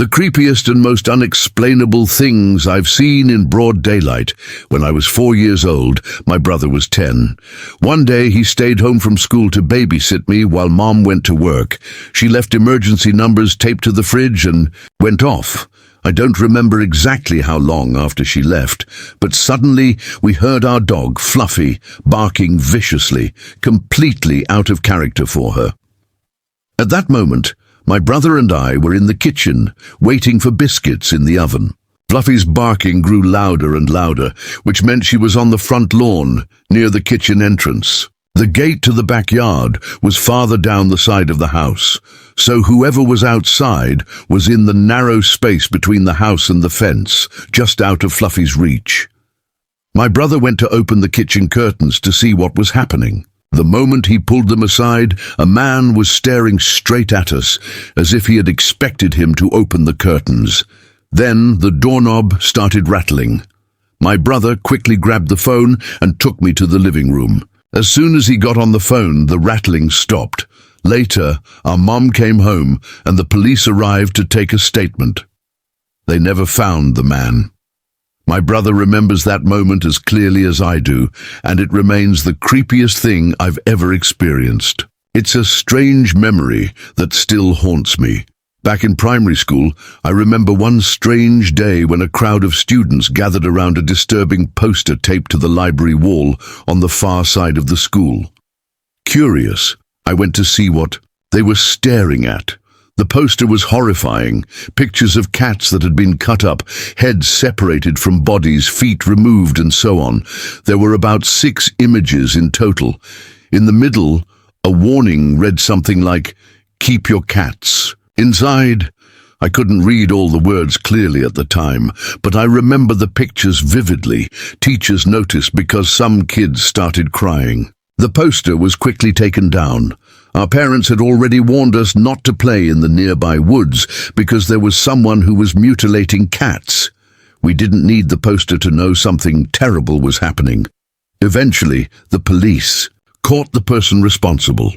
The creepiest and most unexplainable things I've seen in broad daylight. When I was 4 years old, my brother was 10. One day he stayed home from school to babysit me while Mom went to work. She left emergency numbers taped to the fridge and went off. I don't remember exactly how long after she left, but suddenly we heard our dog, Fluffy, barking viciously, completely out of character for her. At that moment, my brother and I were in the kitchen, waiting for biscuits in the oven. Fluffy's barking grew louder and louder, which meant she was on the front lawn, near the kitchen entrance. The gate to the backyard was farther down the side of the house, so whoever was outside was in the narrow space between the house and the fence, just out of Fluffy's reach. My brother went to open the kitchen curtains to see what was happening. The moment he pulled them aside, a man was staring straight at us, as if he had expected him to open the curtains. Then the doorknob started rattling. My brother quickly grabbed the phone and took me to the living room. As soon as he got on the phone, the rattling stopped. Later, our mom came home and the police arrived to take a statement. They never found the man. My brother remembers that moment as clearly as I do, and it remains the creepiest thing I've ever experienced. It's a strange memory that still haunts me. Back in primary school, I remember one strange day when a crowd of students gathered around a disturbing poster taped to the library wall on the far side of the school. Curious, I went to see what they were staring at. The poster was horrifying. Pictures of cats that had been cut up, heads separated from bodies, feet removed, and so on. There were about 6 images in total. In the middle, a warning read something like, "Keep your cats." Inside, I couldn't read all the words clearly at the time, but I remember the pictures vividly. Teachers noticed because some kids started crying. The poster was quickly taken down. Our parents had already warned us not to play in the nearby woods because there was someone who was mutilating cats. We didn't need the poster to know something terrible was happening. Eventually, the police caught the person responsible.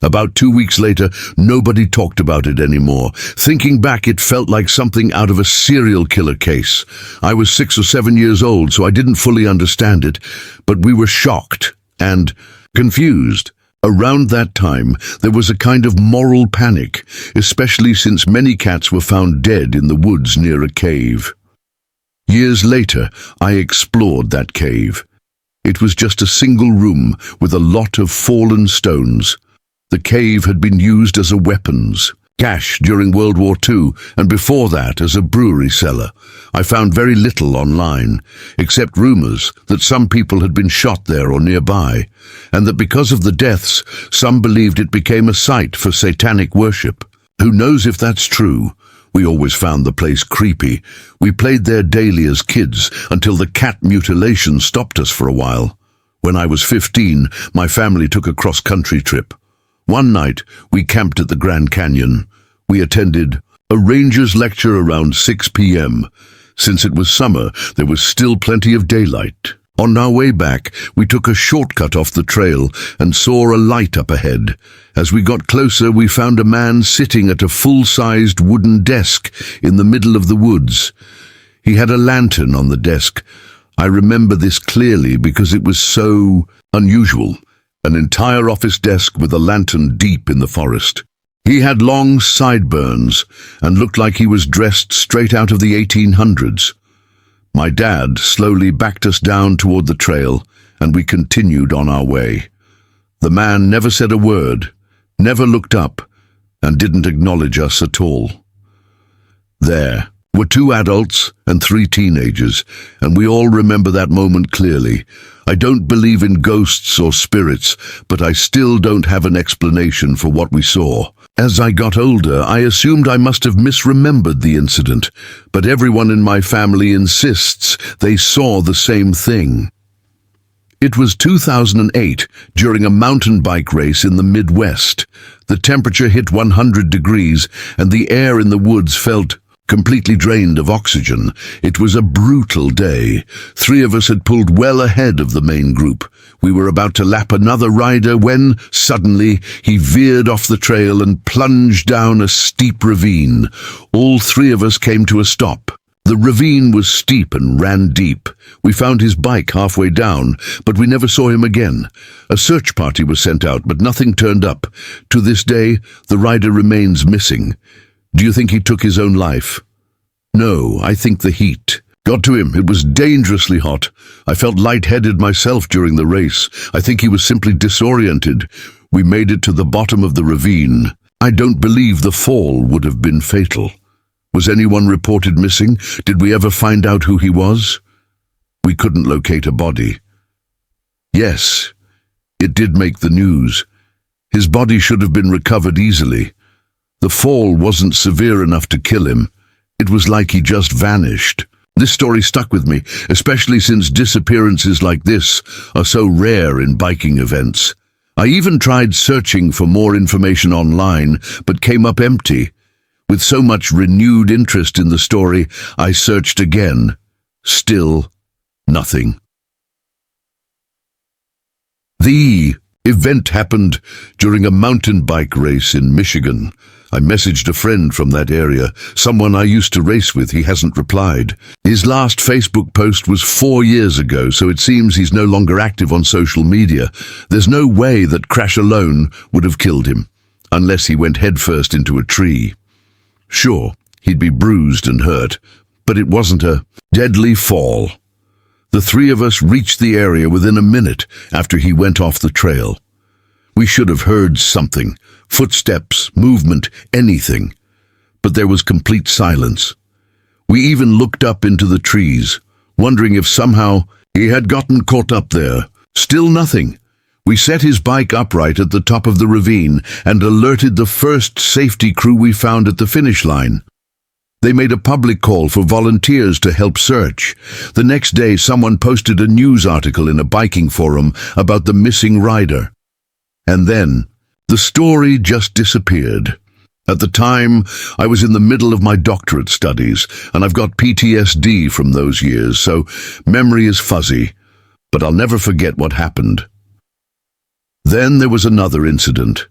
About 2 weeks later, nobody talked about it anymore. Thinking back, it felt like something out of a serial killer case. I was 6 or 7 years old, so I didn't fully understand it, but we were shocked and confused. Around that time, there was a kind of moral panic, especially since many cats were found dead in the woods near a cave. Years later, I explored that cave. It was just a single room with a lot of fallen stones. The cave had been used as a weapons cache during World War II, and before that as a brewery cellar. I found very little online, except rumors that some people had been shot there or nearby, and that because of the deaths, some believed it became a site for satanic worship. Who knows if that's true? We always found the place creepy. We played there daily as kids until the cat mutilation stopped us for a while. When I was 15, my family took a cross-country trip. One night, we camped at the Grand Canyon. We attended a ranger's lecture around 6 p.m. Since it was summer, there was still plenty of daylight. On our way back, we took a shortcut off the trail and saw a light up ahead. As we got closer, we found a man sitting at a full-sized wooden desk in the middle of the woods. He had a lantern on the desk. I remember this clearly because it was so unusual. An entire office desk with a lantern deep in the forest. He had long sideburns and looked like he was dressed straight out of the 1800s. My dad slowly backed us down toward the trail, and we continued on our way. The man never said a word, never looked up, and didn't acknowledge us at all. There were 2 adults and 3 teenagers, and we all remember that moment clearly. I don't believe in ghosts or spirits, but I still don't have an explanation for what we saw. As I got older, I assumed I must have misremembered the incident, but everyone in my family insists they saw the same thing. It was 2008, during a mountain bike race in the Midwest. The temperature hit 100 degrees, and the air in the woods felt completely drained of oxygen. It was a brutal day. 3 of us had pulled well ahead of the main group. We were about to lap another rider when, suddenly, he veered off the trail and plunged down a steep ravine. All 3 of us came to a stop. The ravine was steep and ran deep. We found his bike halfway down, but we never saw him again. A search party was sent out, but nothing turned up. To this day, the rider remains missing. Do you think he took his own life? No, I think the heat got to him. It was dangerously hot. I felt lightheaded myself during the race. I think he was simply disoriented. We made it to the bottom of the ravine. I don't believe the fall would have been fatal. Was anyone reported missing? Did we ever find out who he was? We couldn't locate a body. Yes, it did make the news. His body should have been recovered easily. The fall wasn't severe enough to kill him. It was like he just vanished. This story stuck with me, especially since disappearances like this are so rare in biking events. I even tried searching for more information online, but came up empty. With so much renewed interest in the story, I searched again. Still nothing. The event happened during a mountain bike race in Michigan. I messaged a friend from that area, someone I used to race with. He hasn't replied. His last Facebook post was 4 years ago, so it seems he's no longer active on social media. There's no way that crash alone would have killed him, unless he went headfirst into a tree. Sure, he'd be bruised and hurt, but it wasn't a deadly fall. The 3 of us reached the area within a minute after he went off the trail. We should have heard something, footsteps, movement, anything. But there was complete silence. We even looked up into the trees, wondering if somehow he had gotten caught up there. Still nothing. We set his bike upright at the top of the ravine and alerted the first safety crew we found at the finish line. They made a public call for volunteers to help search. The next day, someone posted a news article in a biking forum about the missing rider. And then, the story just disappeared. At the time, I was in the middle of my doctorate studies, and I've got PTSD from those years, so memory is fuzzy. But I'll never forget what happened. Then there was another incident.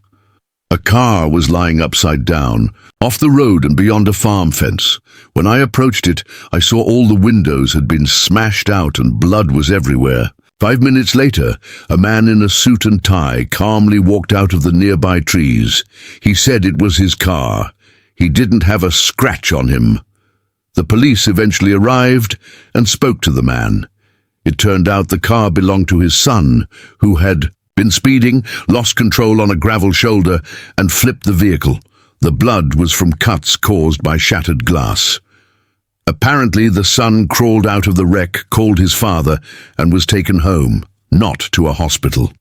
A car was lying upside down, off the road and beyond a farm fence. When I approached it, I saw all the windows had been smashed out and blood was everywhere. 5 minutes later, a man in a suit and tie calmly walked out of the nearby trees. He said it was his car. He didn't have a scratch on him. The police eventually arrived and spoke to the man. It turned out the car belonged to his son, who had been speeding, lost control on a gravel shoulder, and flipped the vehicle. The blood was from cuts caused by shattered glass. Apparently, the son crawled out of the wreck, called his father, and was taken home, not to a hospital.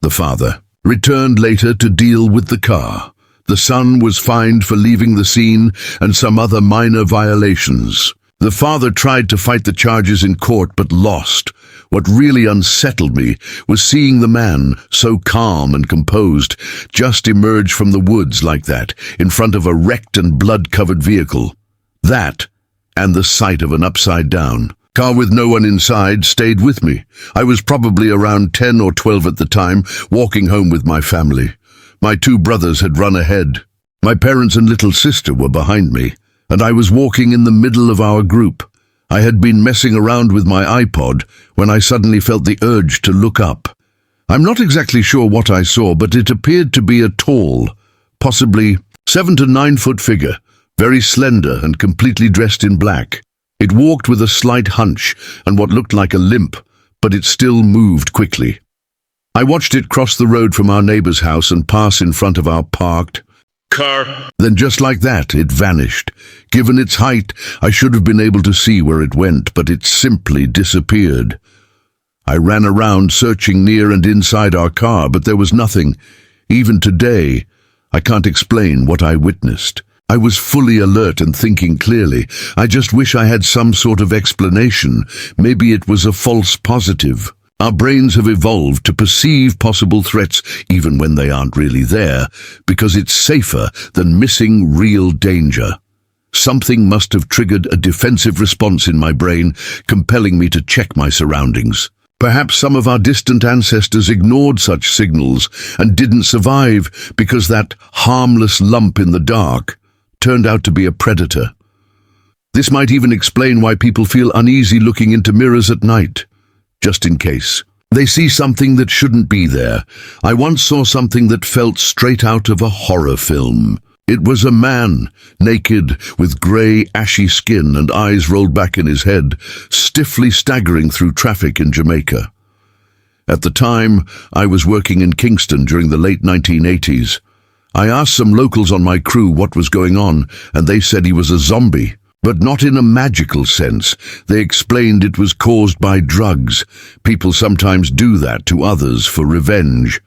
The father returned later to deal with the car. The son was fined for leaving the scene and some other minor violations. The father tried to fight the charges in court but lost. What really unsettled me was seeing the man, so calm and composed, just emerge from the woods like that, in front of a wrecked and blood-covered vehicle. That, and the sight of an upside-down car with no one inside, stayed with me. I was probably around 10 or 12 at the time, walking home with my family. My 2 brothers had run ahead. My parents and little sister were behind me, and I was walking in the middle of our group. I had been messing around with my iPod when I suddenly felt the urge to look up. I'm not exactly sure what I saw, but it appeared to be a tall, possibly 7 to 9 foot figure, very slender and completely dressed in black. It walked with a slight hunch and what looked like a limp, but it still moved quickly. I watched it cross the road from our neighbor's house and pass in front of our parked car. Then just like that, it vanished. Given its height, I should have been able to see where it went, but it simply disappeared. I ran around searching near and inside our car, but there was nothing. Even today, I can't explain what I witnessed. I was fully alert and thinking clearly. I just wish I had some sort of explanation. Maybe it was a false positive. Our brains have evolved to perceive possible threats even when they aren't really there, because it's safer than missing real danger. Something must have triggered a defensive response in my brain, compelling me to check my surroundings. Perhaps some of our distant ancestors ignored such signals and didn't survive because that harmless lump in the dark turned out to be a predator. This might even explain why people feel uneasy looking into mirrors at night, just in case. They see something that shouldn't be there. I once saw something that felt straight out of a horror film. It was a man, naked, with grey, ashy skin and eyes rolled back in his head, stiffly staggering through traffic in Jamaica. At the time, I was working in Kingston during the late 1980s. I asked some locals on my crew what was going on, and they said he was a zombie. But not in a magical sense. They explained it was caused by drugs. People sometimes do that to others for revenge.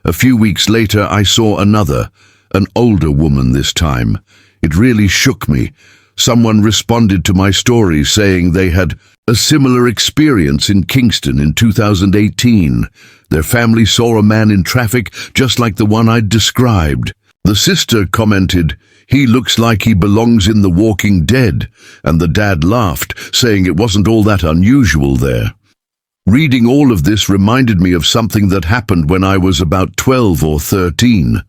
A few weeks later, I saw another, an older woman this time. It really shook me. Someone responded to my story saying they had a similar experience in Kingston in 2018. Their family saw a man in traffic just like the one I'd described. The sister commented, "He looks like he belongs in The Walking Dead," and the dad laughed, saying it wasn't all that unusual there. Reading all of this reminded me of something that happened when I was about 12 or 13.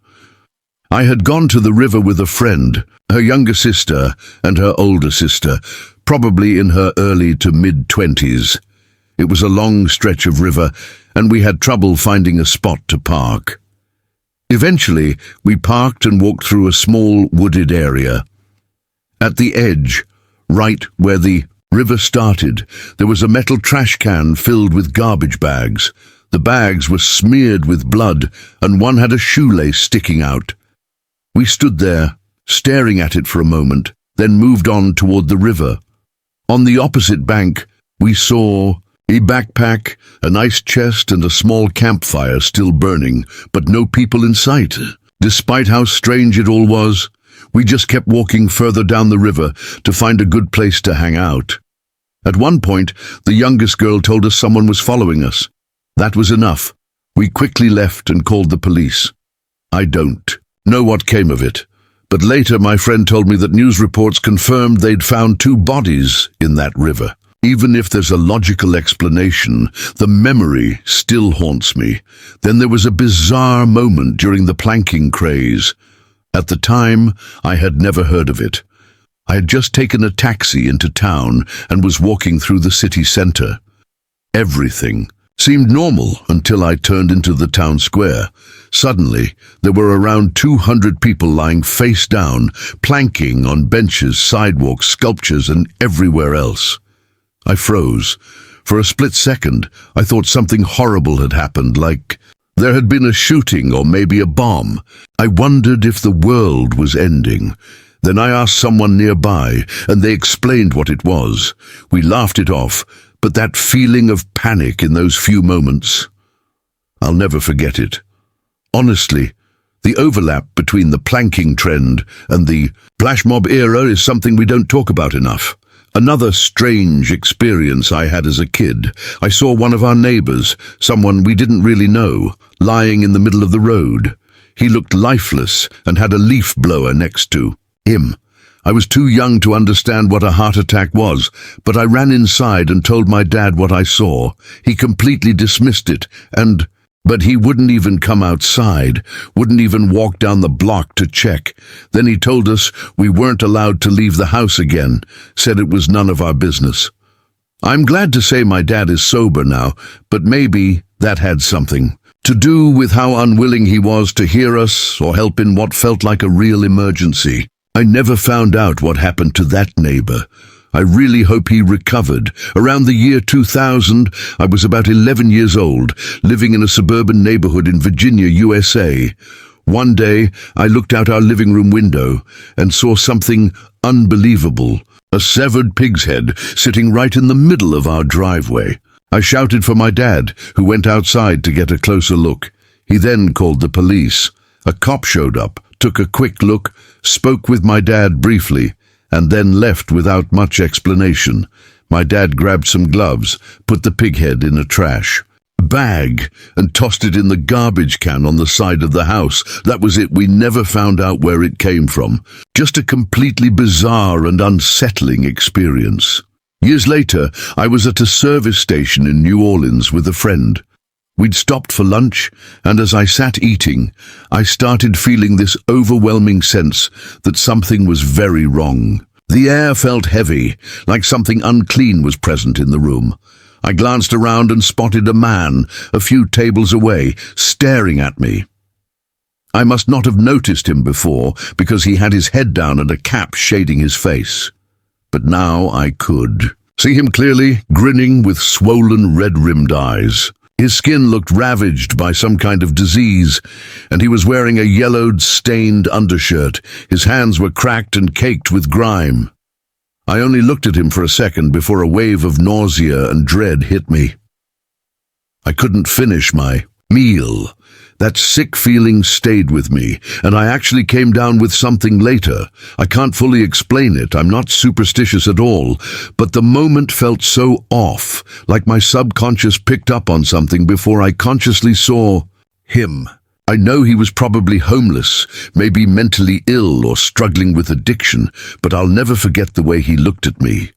I had gone to the river with a friend, her younger sister and her older sister, probably in her early to mid-20s. It was a long stretch of river, and we had trouble finding a spot to park. Eventually, we parked and walked through a small wooded area. At the edge, right where the river started, there was a metal trash can filled with garbage bags. The bags were smeared with blood, and one had a shoelace sticking out. We stood there, staring at it for a moment, then moved on toward the river. On the opposite bank, we saw a backpack, an ice chest, and a small campfire still burning, but no people in sight. Despite how strange it all was, we just kept walking further down the river to find a good place to hang out. At one point, the youngest girl told us someone was following us. That was enough. We quickly left and called the police. I don't know what came of it, but later my friend told me that news reports confirmed they'd found 2 bodies in that river. Even if there's a logical explanation, the memory still haunts me. Then there was a bizarre moment during the planking craze. At the time, I had never heard of it. I had just taken a taxi into town and was walking through the city center. Everything seemed normal until I turned into the town square. Suddenly, there were around 200 people lying face down, planking on benches, sidewalks, sculptures, and everywhere else. I froze. For a split second, I thought something horrible had happened, like there had been a shooting or maybe a bomb. I wondered if the world was ending. Then I asked someone nearby, and they explained what it was. We laughed it off, but that feeling of panic in those few moments, I'll never forget it. Honestly, the overlap between the planking trend and the flash mob era is something we don't talk about enough. Another strange experience I had as a kid. I saw one of our neighbors, someone we didn't really know, lying in the middle of the road. He looked lifeless and had a leaf blower next to him. I was too young to understand what a heart attack was, but I ran inside and told my dad what I saw. He completely dismissed it, but he wouldn't even come outside, wouldn't even walk down the block to check. Then he told us we weren't allowed to leave the house again, said it was none of our business. I'm glad to say my dad is sober now, but maybe that had something to do with how unwilling he was to hear us or help in what felt like a real emergency. I never found out what happened to that neighbor. I really hope he recovered. Around the year 2000, I was about 11 years old, living in a suburban neighborhood in Virginia, USA. One day, I looked out our living room window and saw something unbelievable. A severed pig's head sitting right in the middle of our driveway. I shouted for my dad, who went outside to get a closer look. He then called the police. A cop showed up, took a quick look, spoke with my dad briefly, and then left without much explanation. My dad grabbed some gloves, put the pig head in a trash bag and tossed it in the garbage can on the side of the house. That was it. We never found out where it came from. Just a completely bizarre and unsettling experience. Years later, I was at a service station in New Orleans with a friend. We'd stopped for lunch, and as I sat eating, I started feeling this overwhelming sense that something was very wrong. The air felt heavy, like something unclean was present in the room. I glanced around and spotted a man a few tables away, staring at me. I must not have noticed him before, because he had his head down and a cap shading his face. But now I could see him clearly, grinning with swollen red-rimmed eyes. His skin looked ravaged by some kind of disease, and he was wearing a yellowed, stained undershirt. His hands were cracked and caked with grime. I only looked at him for a second before a wave of nausea and dread hit me. I couldn't finish my meal. That sick feeling stayed with me, and I actually came down with something later. I can't fully explain it, I'm not superstitious at all, but the moment felt so off, like my subconscious picked up on something before I consciously saw him. I know he was probably homeless, maybe mentally ill or struggling with addiction, but I'll never forget the way he looked at me.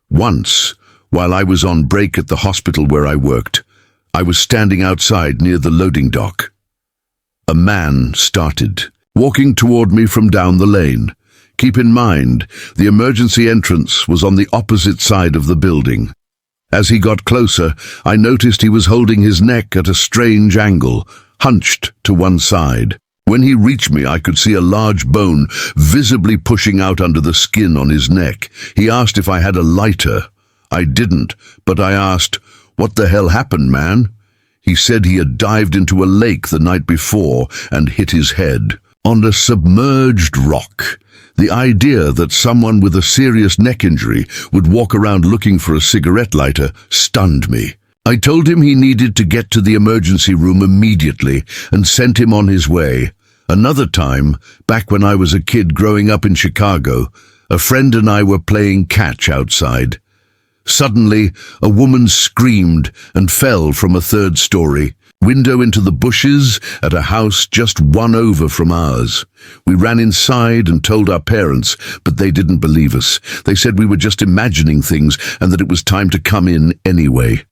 Once, while I was on break at the hospital where I worked, I was standing outside near the loading dock. A man started, walking toward me from down the lane. Keep in mind, the emergency entrance was on the opposite side of the building. As he got closer, I noticed he was holding his neck at a strange angle, hunched to one side. When he reached me, I could see a large bone visibly pushing out under the skin on his neck. He asked if I had a lighter. I didn't, but I asked, "What the hell happened, man?" He said he had dived into a lake the night before and hit his head on a submerged rock. The idea that someone with a serious neck injury would walk around looking for a cigarette lighter stunned me. I told him he needed to get to the emergency room immediately and sent him on his way. Another time, back when I was a kid growing up in Chicago, a friend and I were playing catch outside. Suddenly, a woman screamed and fell from a third-story window into the bushes at a house just one over from ours. We ran inside and told our parents, but they didn't believe us. They said we were just imagining things and that it was time to come in anyway.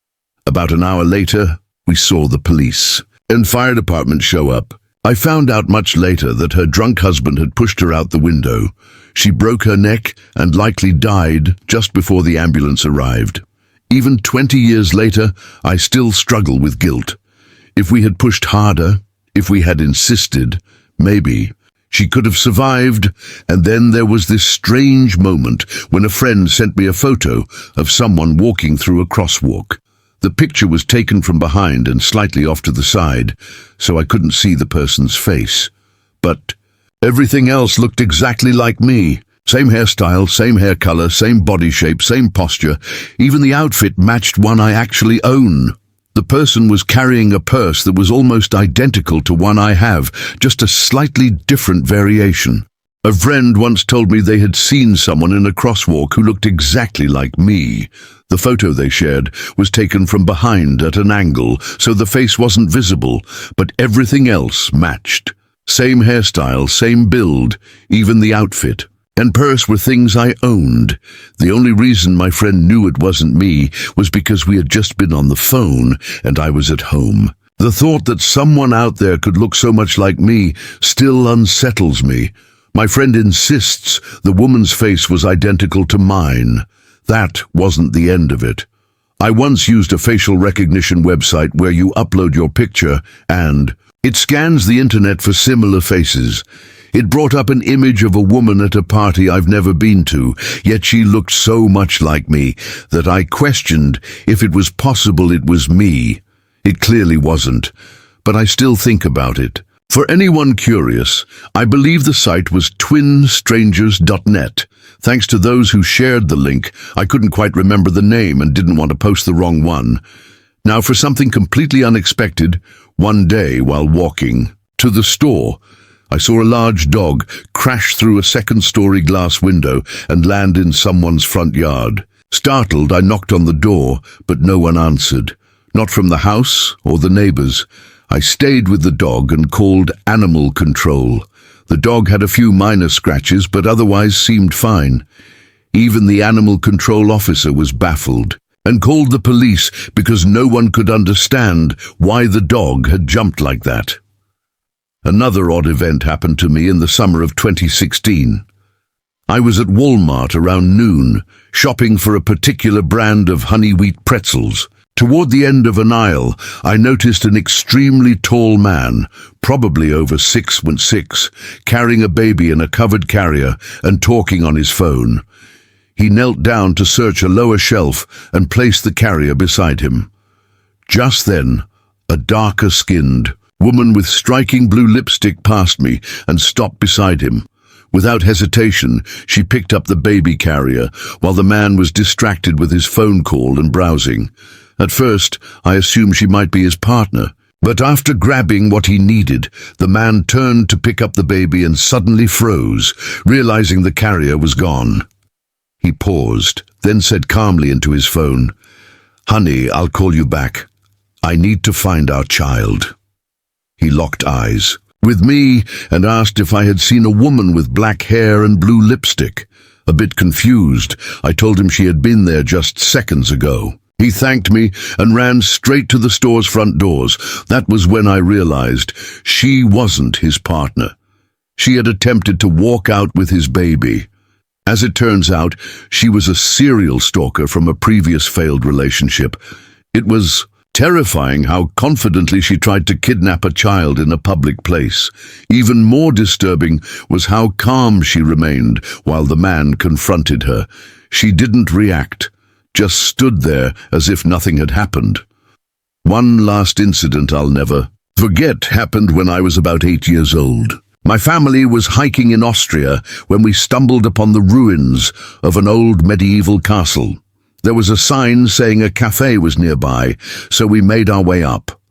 About an hour later, we saw the police and fire department show up. I found out much later that her drunk husband had pushed her out the window. She broke her neck and likely died just before the ambulance arrived. Even 20 years later, I still struggle with guilt. If we had pushed harder, if we had insisted, maybe she could have survived. And then there was this strange moment when a friend sent me a photo of someone walking through a crosswalk. The picture was taken from behind and slightly off to the side, so I couldn't see the person's face. But everything else looked exactly like me. Same hairstyle, same hair color, same body shape, same posture. Even the outfit matched one I actually own. The person was carrying a purse that was almost identical to one I have, just a slightly different variation. A friend once told me they had seen someone in a crosswalk who looked exactly like me. The photo they shared was taken from behind at an angle, so the face wasn't visible, but everything else matched. Same hairstyle, same build, even the outfit and purse were things I owned. The only reason my friend knew it wasn't me was because we had just been on the phone and I was at home. The thought that someone out there could look so much like me still unsettles me. My friend insists the woman's face was identical to mine. That wasn't the end of it. I once used a facial recognition website where you upload your picture and it scans the internet for similar faces. It brought up an image of a woman at a party I've never been to, yet she looked so much like me that I questioned if it was possible it was me. It clearly wasn't, but I still think about it. For anyone curious, I believe the site was twinstrangers.net. Thanks to those who shared the link, I couldn't quite remember the name and didn't want to post the wrong one. Now for something completely unexpected, one day while walking to the store, I saw a large dog crash through a second-story glass window and land in someone's front yard. Startled, I knocked on the door, but no one answered. not from the house or the neighbors. I stayed with the dog and called animal control. The dog had a few minor scratches, but otherwise seemed fine. Even the animal control officer was baffled and called the police because no one could understand why the dog had jumped like that. Another odd event happened to me in the summer of 2016. I was at Walmart around noon, shopping for a particular brand of honey wheat pretzels. Toward the end of an aisle, I noticed an extremely tall man, probably over 6'6", carrying a baby in a covered carrier and talking on his phone. He knelt down to search a lower shelf and placed the carrier beside him. Just then, a darker-skinned woman with striking blue lipstick passed me and stopped beside him. Without hesitation, she picked up the baby carrier while the man was distracted with his phone call and browsing. At first, I assumed she might be his partner, but after grabbing what he needed, the man turned to pick up the baby and suddenly froze, realizing the carrier was gone. He paused, then said calmly into his phone, "Honey, I'll call you back. I need to find our child." He locked eyes with me and asked if I had seen a woman with black hair and blue lipstick. A bit confused, I told him she had been there just seconds ago. He thanked me and ran straight to the store's front doors. That was when I realized she wasn't his partner. She had attempted to walk out with his baby. As it turns out, she was a serial stalker from a previous failed relationship. It was terrifying how confidently she tried to kidnap a child in a public place. Even more disturbing was how calm she remained while the man confronted her. She didn't react, just stood there as if nothing had happened. One last incident I'll never forget happened when I was about 8 years old. My family was hiking in Austria when we stumbled upon the ruins of an old medieval castle. There was a sign saying a cafe was nearby, so we made our way up.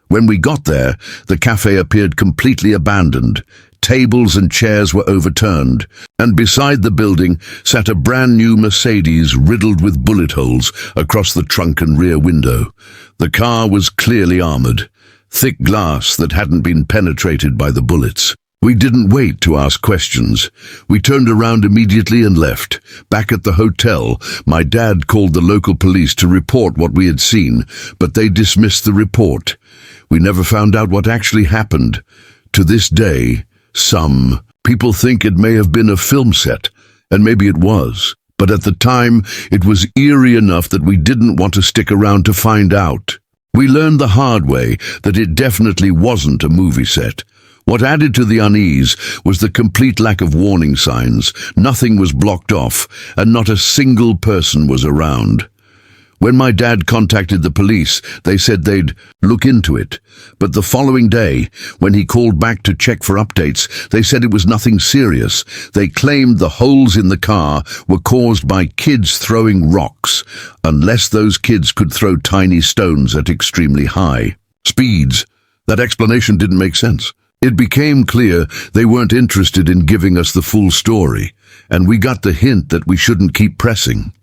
When we got there, the cafe appeared completely abandoned. Tables and chairs were overturned, and beside the building sat a brand new Mercedes riddled with bullet holes across the trunk and rear window. The car was clearly armored, thick glass that hadn't been penetrated by the bullets. We didn't wait to ask questions. We turned around immediately and left. Back at the hotel, my dad called the local police to report what we had seen, but they dismissed the report. We never found out what actually happened. To this day, some people think it may have been a film set, and maybe it was. But at the time, it was eerie enough that we didn't want to stick around to find out. We learned the hard way that it definitely wasn't a movie set. What added to the unease was the complete lack of warning signs. Nothing was blocked off, and not a single person was around. When my dad contacted the police, they said they'd look into it. But the following day, when he called back to check for updates, they said it was nothing serious. They claimed the holes in the car were caused by kids throwing rocks, unless those kids could throw tiny stones at extremely high speeds. That explanation didn't make sense. It became clear they weren't interested in giving us the full story, and we got the hint that we shouldn't keep pressing.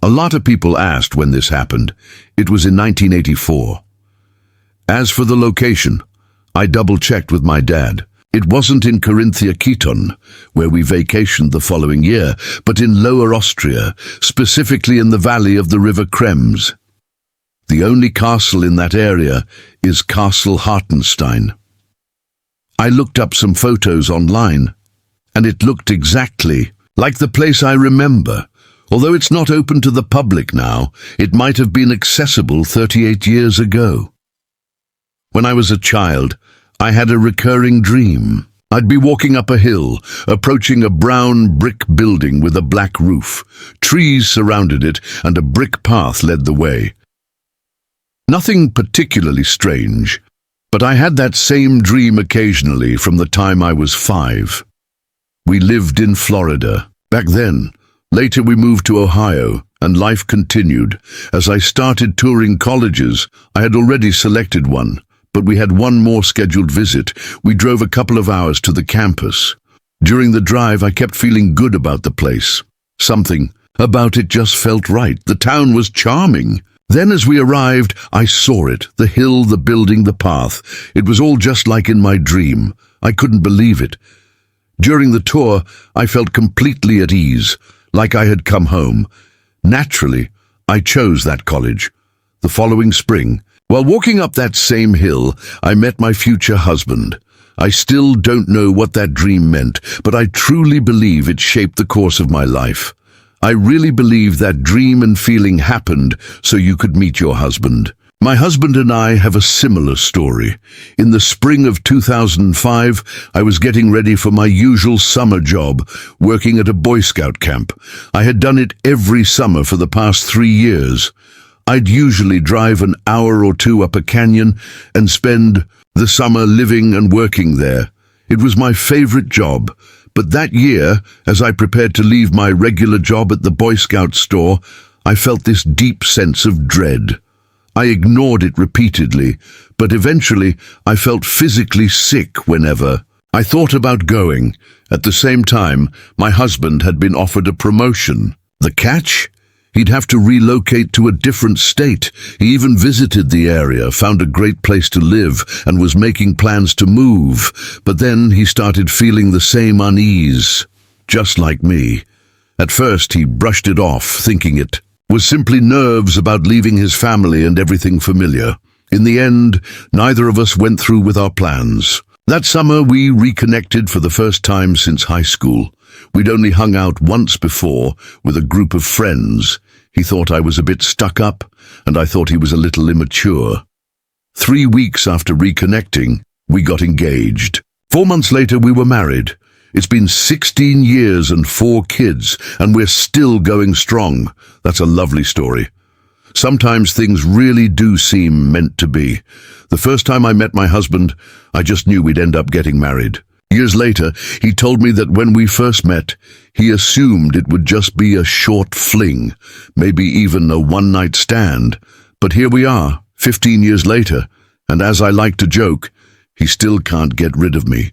A lot of people asked when this happened. It was in 1984. As for the location, I double-checked with my dad. It wasn't in Carinthia Keton, where we vacationed the following year, but in Lower Austria, specifically in the valley of the River Krems. The only castle in that area is Castle Hartenstein. I looked up some photos online, and it looked exactly like the place I remember. Although it's not open to the public now, it might have been accessible 38 years ago. When I was a child, I had a recurring dream. I'd be walking up a hill, approaching a brown brick building with a black roof. Trees surrounded it, and a brick path led the way. Nothing particularly strange, but I had that same dream occasionally from the time I was 5. We lived in Florida back then. Later we moved to Ohio, and life continued. As I started touring colleges, I had already selected one, but we had one more scheduled visit. We drove a couple of hours to the campus. During the drive, I kept feeling good about the place. Something about it just felt right. The town was charming. Then as we arrived, I saw it, the hill, the building, the path. It was all just like in my dream. I couldn't believe it. During the tour, I felt completely at ease, like I had come home. Naturally, I chose that college. The following spring, while walking up that same hill, I met my future husband. I still don't know what that dream meant, but I truly believe it shaped the course of my life. I really believe that dream and feeling happened so you could meet your husband. My husband and I have a similar story. In the spring of 2005, I was getting ready for my usual summer job, working at a Boy Scout camp. I had done it every summer for the past 3 years. I'd usually drive an hour or two up a canyon and spend the summer living and working there. It was my favorite job. But that year, as I prepared to leave my regular job at the Boy Scout store, I felt this deep sense of dread. I ignored it repeatedly, but eventually I felt physically sick whenever I thought about going. At the same time, my husband had been offered a promotion. The catch? He'd have to relocate to a different state. He even visited the area, found a great place to live, and was making plans to move. But then he started feeling the same unease, just like me. At first, he brushed it off, thinking it was simply nerves about leaving his family and everything familiar. In the end, neither of us went through with our plans. That summer, we reconnected for the first time since high school. We'd only hung out once before with a group of friends. He thought I was a bit stuck up, and I thought he was a little immature. 3 weeks after reconnecting, we got engaged. 4 months later, we were married. It's been 16 years and 4 kids, and we're still going strong. That's a lovely story. Sometimes things really do seem meant to be. The first time I met my husband, I just knew we'd end up getting married. Years later, he told me that when we first met, he assumed it would just be a short fling, maybe even a one-night stand. But here we are, 15 years later, and as I like to joke, he still can't get rid of me.